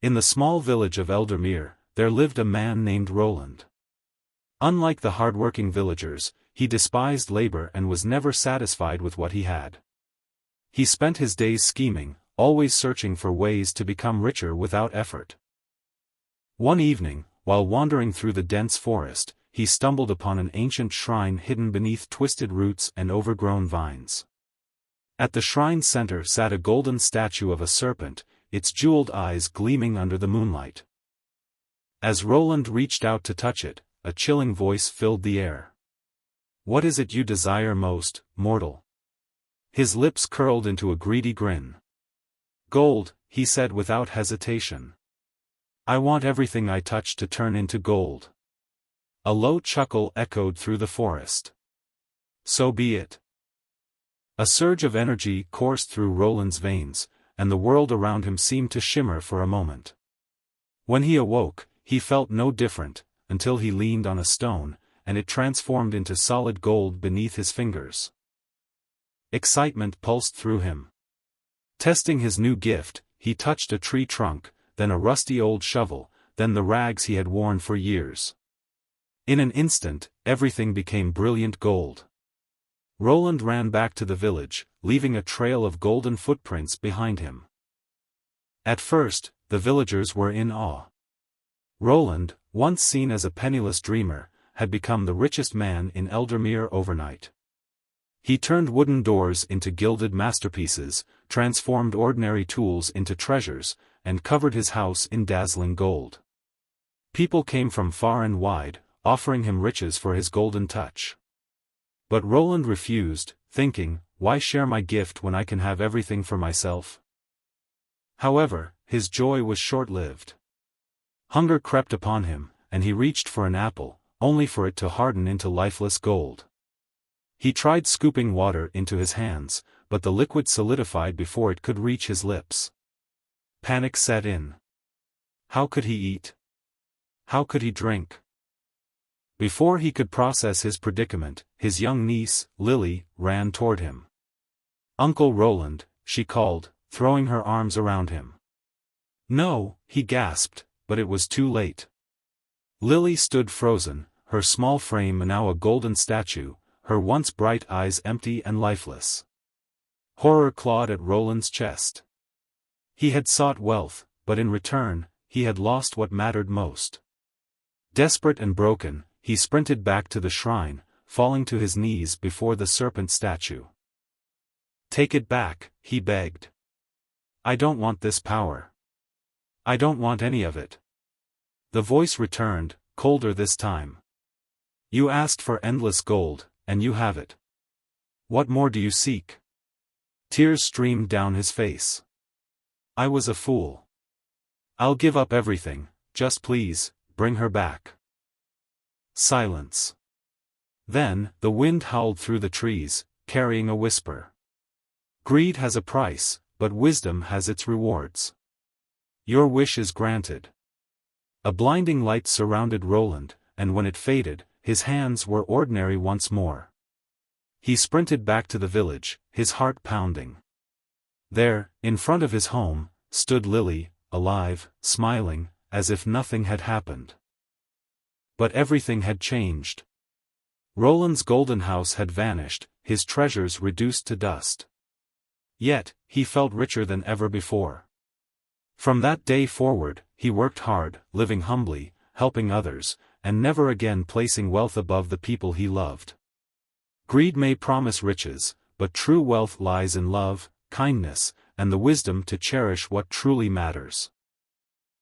In the small village of Eldermere, there lived a man named Roland. Unlike the hard-working villagers, he despised labor and was never satisfied with what he had. He spent his days scheming, always searching for ways to become richer without effort. One evening, while wandering through the dense forest, he stumbled upon an ancient shrine hidden beneath twisted roots and overgrown vines. At the shrine's center sat a golden statue of a serpent, its jeweled eyes gleaming under the moonlight. As Roland reached out to touch it, a chilling voice filled the air. "What is it you desire most, mortal?" His lips curled into a greedy grin. "Gold," he said without hesitation. "I want everything I touch to turn into gold." A low chuckle echoed through the forest. "So be it." A surge of energy coursed through Roland's veins, and the world around him seemed to shimmer for a moment. When he awoke, he felt no different, until he leaned on a stone, and it transformed into solid gold beneath his fingers. Excitement pulsed through him. Testing his new gift, he touched a tree trunk, then a rusty old shovel, then the rags he had worn for years. In an instant, everything became brilliant gold. Roland ran back to the village, leaving a trail of golden footprints behind him. At first, the villagers were in awe. Roland, once seen as a penniless dreamer, had become the richest man in Eldermere overnight. He turned wooden doors into gilded masterpieces, transformed ordinary tools into treasures, and covered his house in dazzling gold. People came from far and wide, offering him riches for his golden touch. But Roland refused, thinking, "Why share my gift when I can have everything for myself?" However, his joy was short-lived. Hunger crept upon him, and he reached for an apple, only for it to harden into lifeless gold. He tried scooping water into his hands, but the liquid solidified before it could reach his lips. Panic set in. How could he eat? How could he drink? Before he could process his predicament, his young niece, Lily, ran toward him. "Uncle Roland," she called, throwing her arms around him. "No," he gasped, but it was too late. Lily stood frozen, her small frame now a golden statue, her once bright eyes empty and lifeless. Horror clawed at Roland's chest. He had sought wealth, but in return, he had lost what mattered most. Desperate and broken, he sprinted back to the shrine, falling to his knees before the serpent statue. "Take it back," he begged. "I don't want this power. I don't want any of it." The voice returned, colder this time. "You asked for endless gold, and you have it. What more do you seek?" Tears streamed down his face. "I was a fool. I'll give up everything, just please, bring her back." Silence. Then, the wind howled through the trees, carrying a whisper. "Greed has a price, but wisdom has its rewards. Your wish is granted." A blinding light surrounded Roland, and when it faded, his hands were ordinary once more. He sprinted back to the village, his heart pounding. There, in front of his home, stood Lily, alive, smiling, as if nothing had happened. But everything had changed. Roland's golden house had vanished, his treasures reduced to dust. Yet, he felt richer than ever before. From that day forward, he worked hard, living humbly, helping others, and never again placing wealth above the people he loved. Greed may promise riches, but true wealth lies in love, kindness, and the wisdom to cherish what truly matters.